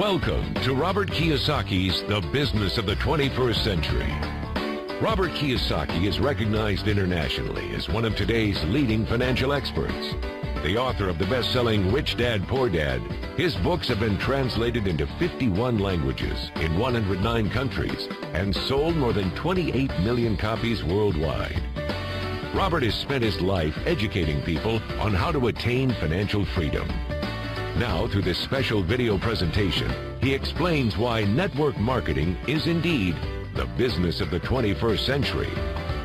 Welcome to Robert Kiyosaki's The Business of the 21st Century. Robert Kiyosaki is recognized internationally as one of today's leading financial experts. The author of the best-selling Rich Dad, Poor Dad, his books have been translated into 51 languages in 109 countries and sold more than 28 million copies worldwide. Robert has spent his life educating people on how to attain financial freedom. Now, through this special video presentation, he explains why network marketing is indeed the business of the 21st century,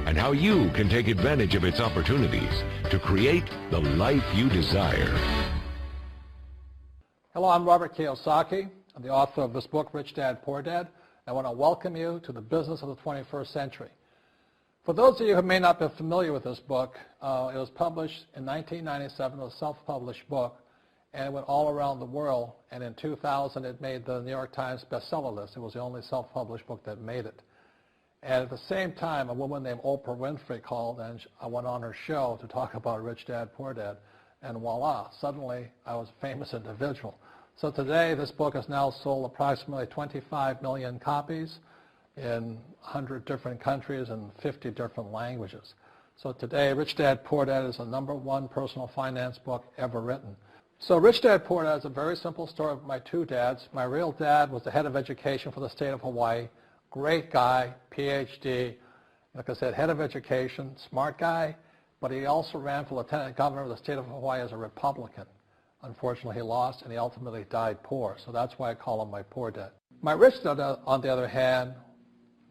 and how you can take advantage of its opportunities to create the life you desire. Hello, I'm Robert Kiyosaki. I'm the author of this book, Rich Dad, Poor Dad. I want to welcome you to the business of the 21st century. For those of you who may not be familiar with this book, it was published in 1997, a self-published book, and it went all around the world, and in 2000 it made the New York Times bestseller list. It was the only self-published book that made it. And at the same time, a woman named Oprah Winfrey called, and I went on her show to talk about Rich Dad, Poor Dad, and voila, suddenly I was a famous individual. So today this book has now sold approximately 25 million copies in 100 different countries and 50 different languages. So today, Rich Dad, Poor Dad is the #1 personal finance book ever written. So Rich Dad, Poor Dad is a very simple story of my two dads. My real dad was the head of education for the state of Hawaii. Great guy, PhD, like I said, head of education, smart guy, but he also ran for lieutenant governor of the state of Hawaii as a Republican. Unfortunately, he lost, and he ultimately died poor, so that's why I call him my poor dad. My rich dad, on the other hand,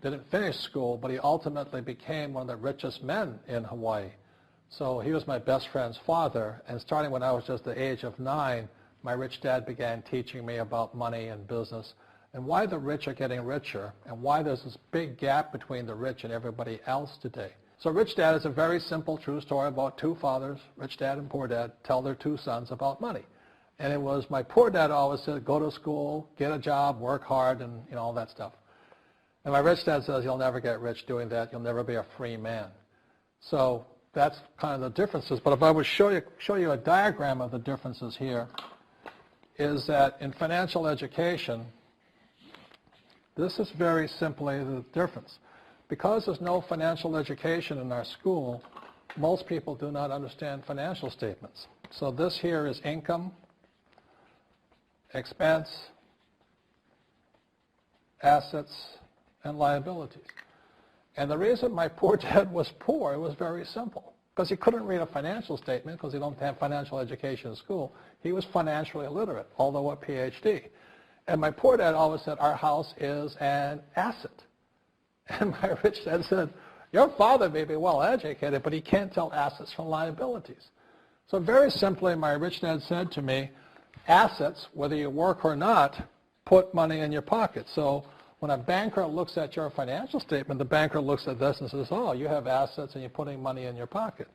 didn't finish school, but he ultimately became one of the richest men in Hawaii. So he was my best friend's father, and starting when I was just the age of 9, my rich dad began teaching me about money and business and why the rich are getting richer and why there's this big gap between the rich and everybody else today. So Rich Dad is a very simple, true story about two fathers, Rich Dad and Poor Dad, tell their two sons about money. And it was my poor dad always said, go to school, get a job, work hard, and all that stuff. And my rich dad says, you'll never get rich doing that. You'll never be a free man. So that's kind of the differences. But if I would show you a diagram of the differences here, is that in financial education, this is very simply the difference. Because there's no financial education in our school, most people do not understand financial statements. So this here is income, expense, assets, and liabilities. And the reason my poor dad was poor, it was very simple. Because he couldn't read a financial statement because he don't have financial education in school. He was financially illiterate, although a PhD. And my poor dad always said, our house is an asset. And my rich dad said, your father may be well educated, but he can't tell assets from liabilities. So very simply, my rich dad said to me, assets, whether you work or not, put money in your pocket. So when a banker looks at your financial statement, the banker looks at this and says, oh, you have assets and you're putting money in your pocket.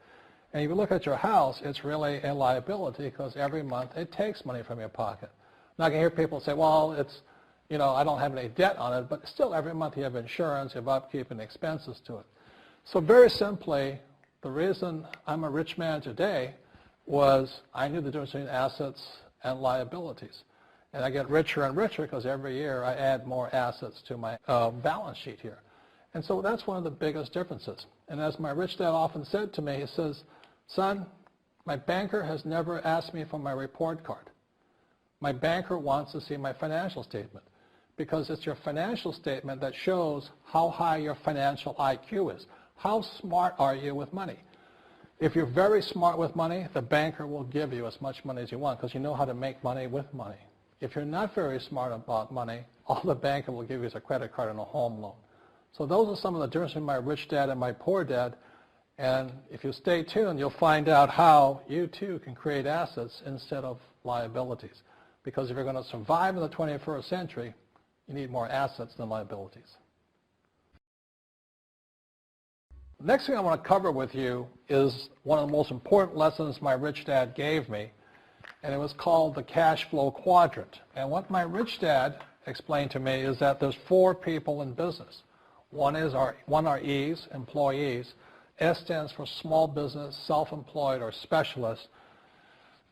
And if you look at your house, it's really a liability because every month it takes money from your pocket. Now I can hear people say, well, it's, I don't have any debt on it, but still every month you have insurance, you have upkeep and expenses to it. So very simply, the reason I'm a rich man today was I knew the difference between assets and liabilities. And I get richer and richer because every year I add more assets to my balance sheet here. And so that's one of the biggest differences. And as my rich dad often said to me, he says, son, my banker has never asked me for my report card. My banker wants to see my financial statement because it's your financial statement that shows how high your financial IQ is. How smart are you with money? If you're very smart with money, the banker will give you as much money as you want because you know how to make money with money. If you're not very smart about money, all the banker will give you is a credit card and a home loan. So those are some of the differences between my rich dad and my poor dad. And if you stay tuned, you'll find out how you too can create assets instead of liabilities. Because if you're going to survive in the 21st century, you need more assets than liabilities. The next thing I want to cover with you is one of the most important lessons my rich dad gave me, and it was called the cash flow quadrant. And what my rich dad explained to me is that there's 4 people in business. One are E's, employees. S stands for small business, self-employed, or specialist.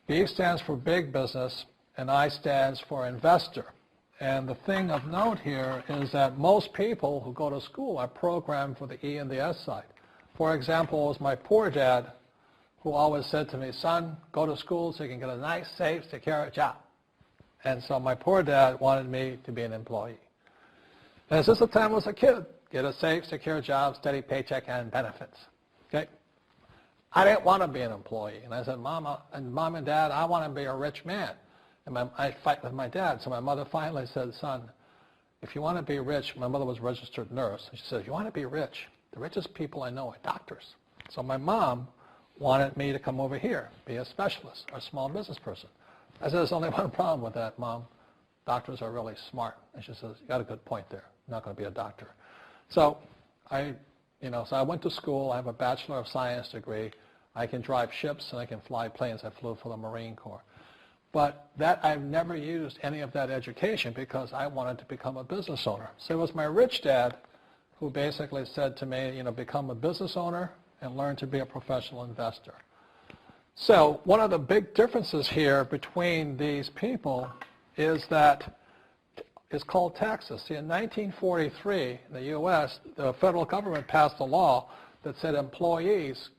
B stands for big business, and I stands for investor. And the thing of note here is that most people who go to school are programmed for the E and the S side. For example, it was my poor dad who always said to me, son, go to school so you can get a nice, safe, secure job. And so my poor dad wanted me to be an employee. And since the time I was a kid, get a safe, secure job, steady paycheck, and benefits. Okay? I didn't want to be an employee. And I said, Mom and Dad, I want to be a rich man. And I fight with my dad. So my mother finally said, son, if you want to be rich, my mother was a registered nurse. And she said, if you want to be rich, the richest people I know are doctors. So my mom wanted me to come over here, be a specialist or a small business person. I said, there's only one problem with that, Mom. Doctors are really smart. And she says, you got a good point there. I'm not going to be a doctor. So I went to school. I have a Bachelor of Science degree. I can drive ships and I can fly planes. I flew for the Marine Corps. But I've never used any of that education because I wanted to become a business owner. So it was my rich dad who basically said to me, become a business owner and learn to be a professional investor. So one of the big differences here between these people is that it's called taxes. See, in 1943, in the U.S., the federal government passed a law that said employees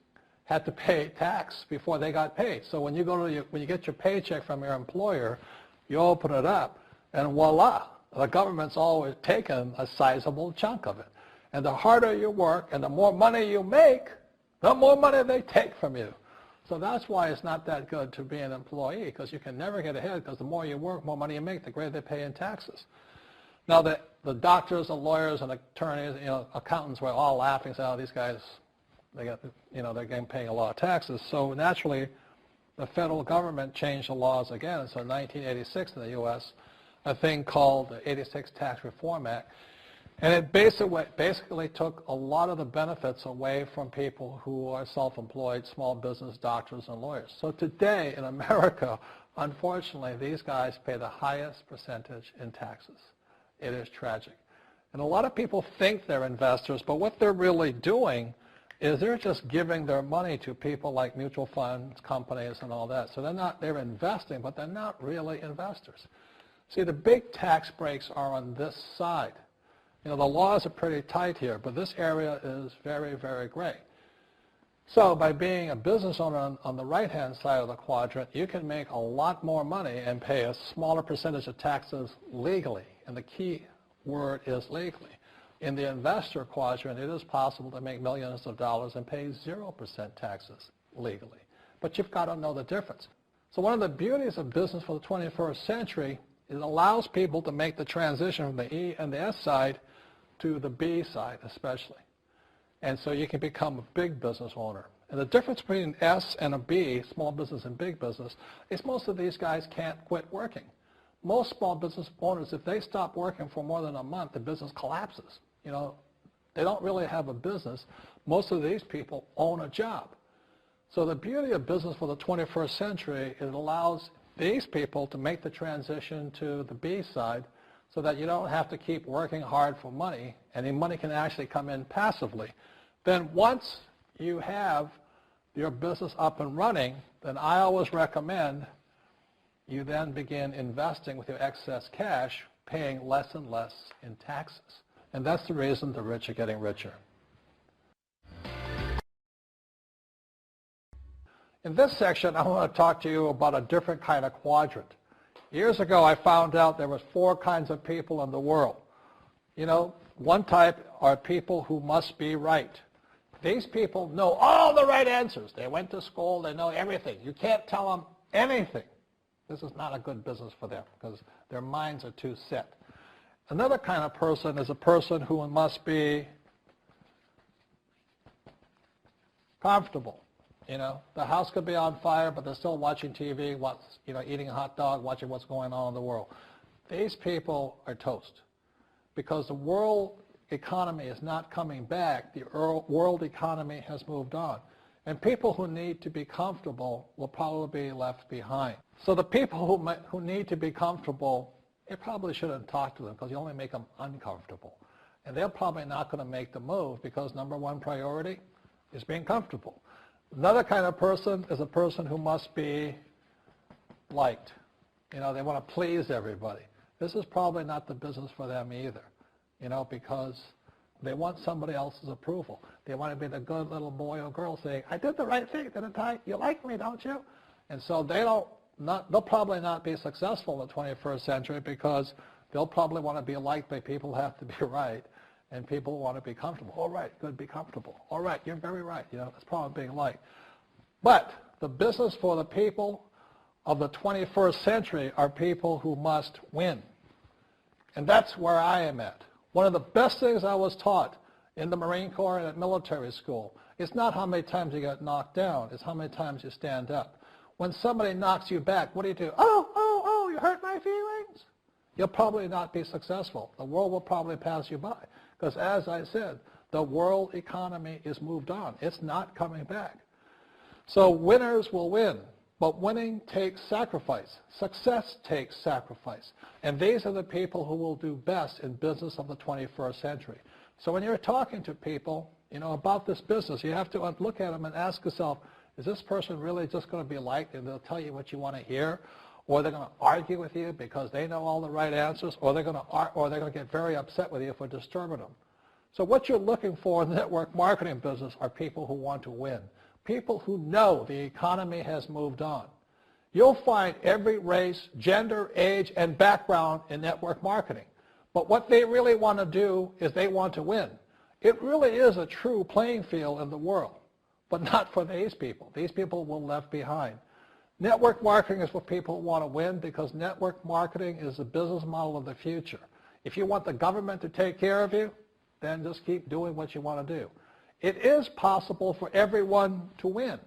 had to pay tax before they got paid. So when you get your paycheck from your employer, you open it up, and voila, the government's always taken a sizable chunk of it. And the harder you work and the more money you make, the more money they take from you. So that's why it's not that good to be an employee, because you can never get ahead, because the more you work, more money you make, the greater they pay in taxes. Now, the doctors and lawyers and attorneys, accountants were all laughing, saying, oh, these guys, they're getting paying a lot of taxes. So naturally, the federal government changed the laws again. And so in 1986 in the U.S., a thing called the 86 Tax Reform Act, and it basically took a lot of the benefits away from people who are self-employed, small business, doctors, and lawyers. So today in America, unfortunately, these guys pay the highest percentage in taxes. It is tragic. And a lot of people think they're investors, but what they're really doing is they're just giving their money to people like mutual funds, companies, and all that. So they're investing, but they're not really investors. See, the big tax breaks are on this side. The laws are pretty tight here, but this area is very, very gray. So by being a business owner on the right-hand side of the quadrant, you can make a lot more money and pay a smaller percentage of taxes legally. And the key word is legally. In the investor quadrant, it is possible to make millions of dollars and pay 0% taxes legally. But you've got to know the difference. So one of the beauties of business for the 21st century is it allows people to make the transition from the E and the S side to the B side especially. And so you can become a big business owner. And the difference between S and a B, small business and big business, is most of these guys can't quit working. Most small business owners, if they stop working for more than a month, the business collapses. They don't really have a business. Most of these people own a job. So the beauty of business for the 21st century is it allows these people to make the transition to the B side so that you don't have to keep working hard for money, and the money can actually come in passively. Then once you have your business up and running, then I always recommend you then begin investing with your excess cash, paying less and less in taxes. And that's the reason the rich are getting richer. In this section, I want to talk to you about a different kind of quadrant. Years ago, I found out there was 4 kinds of people in the world. One type are people who must be right. These people know all the right answers. They went to school. They know everything. You can't tell them anything. This is not a good business for them because their minds are too set. Another kind of person is a person who must be comfortable. The house could be on fire, but they're still watching TV, eating a hot dog, watching what's going on in the world. These people are toast because the world economy is not coming back. The world economy has moved on. And people who need to be comfortable will probably be left behind. So the people who need to be comfortable, you probably shouldn't talk to them because you only make them uncomfortable. And they're probably not going to make the move because number one priority is being comfortable. Another kind of person is a person who must be liked. They want to please everybody. this is probably not the business for them either, because they want somebody else's approval. They want to be the good little boy or girl saying, I did the right thing, didn't I? You like me, don't you? And so they'll probably not be successful in the 21st century because they'll probably want to be liked by people who have to be right, and people want to be comfortable. All right, good, be comfortable. All right, you're very right. That's probably being liked. But the business for the people of the 21st century are people who must win. And that's where I am at. One of the best things I was taught in the Marine Corps and at military school is not how many times you get knocked down, it's how many times you stand up. When somebody knocks you back, what do? Oh, you hurt my feelings. You'll probably not be successful. The world will probably pass you by. Because as I said, the world economy is moved on. It's not coming back. So winners will win. But winning takes sacrifice. Success takes sacrifice. And these are the people who will do best in business of the 21st century. So when you're talking to people, about this business, you have to look at them and ask yourself, is this person really just going to be liked and they'll tell you what you want to hear? Or they're going to argue with you because they know all the right answers? Or they're going to get very upset with you for disturbing them? So what you're looking for in the network marketing business are people who want to win. People who know the economy has moved on. You'll find every race, gender, age, and background in network marketing. But what they really want to do is they want to win. It really is a true playing field in the world, but not for these people. These people will be left behind. Network marketing is for people who want to win because network marketing is the business model of the future. If you want the government to take care of you, then just keep doing what you want to do. It is possible for everyone to win,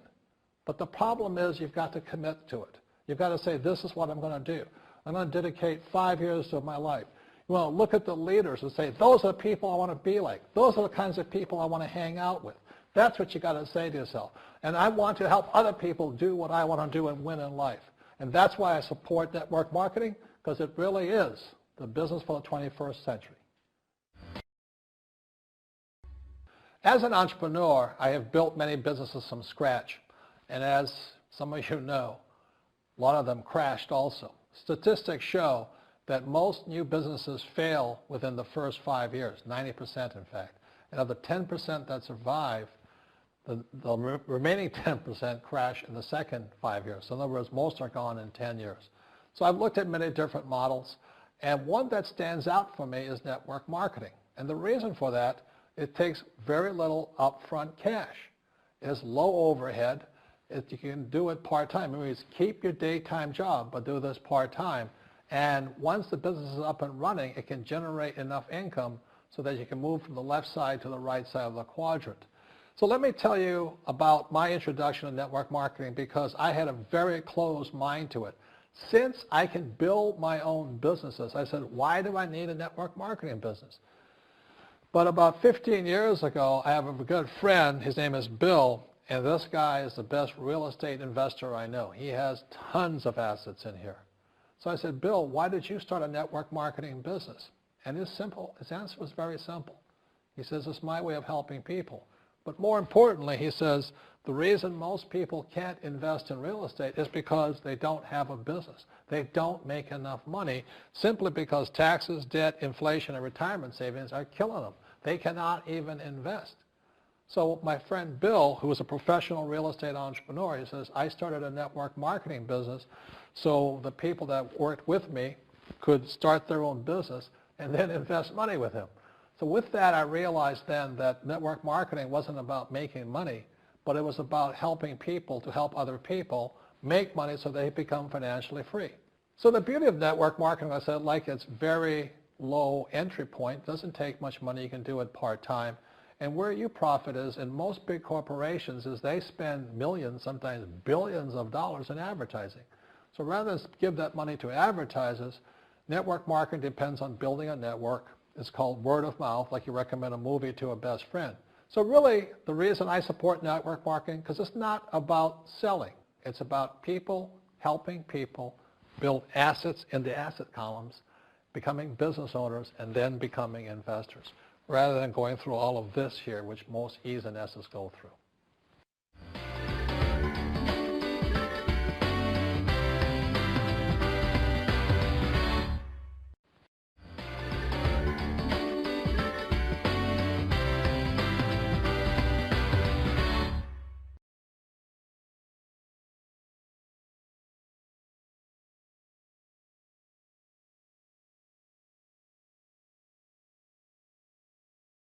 but the problem is you've got to commit to it. You've got to say, this is what I'm going to do. I'm going to dedicate 5 years of my life. You want to look at the leaders and say, those are the people I want to be like. Those are the kinds of people I want to hang out with. That's what you got to say to yourself. And I want to help other people do what I want to do and win in life. And that's why I support network marketing, because it really is the business for the 21st century. As an entrepreneur, I have built many businesses from scratch. And as some of you know, a lot of them crashed also. Statistics show that most new businesses fail within the first 5 years, 90% in fact. And of the 10% that survive, the remaining 10% crash in the second 5 years. So in other words, most are gone in 10 years. So I've looked at many different models, and one that stands out for me is network marketing. And the reason for that, it takes very little upfront cash. It has low overhead. You can do it part-time. It means keep your daytime job, but do this part-time. And once the business is up and running, it can generate enough income so that you can move from the left side to the right side of the quadrant. So let me tell you about my introduction to network marketing, because I had a very closed mind to it. Since I can build my own businesses, I said, why do I need a network marketing business? But about 15 years ago, I have a good friend, his name is Bill, and this guy is the best real estate investor I know. He has tons of assets in here. So I said, Bill, why did you start a network marketing business? And his answer was very simple. He says, it's my way of helping people. But more importantly, he says, the reason most people can't invest in real estate is because they don't have a business. They don't make enough money simply because taxes, debt, inflation, and retirement savings are killing them. They cannot even invest. So my friend Bill, who is a professional real estate entrepreneur, he says, I started a network marketing business so the people that worked with me could start their own business and then invest money with him. So with that, I realized then that network marketing wasn't about making money, but it was about helping people to help other people make money so they become financially free. So the beauty of network marketing, I said, like it's very low entry point, doesn't take much money, you can do it part-time. And where you profit is in most big corporations is they spend millions, sometimes billions of dollars in advertising. So rather than give that money to advertisers, network marketing depends on building a network. It's called word of mouth, like you recommend a movie to a best friend. So really, the reason I support network marketing, because it's not about selling. It's about people helping people build assets in the asset columns, becoming business owners, and then becoming investors, rather than going through all of this here, which most E's and S's go through.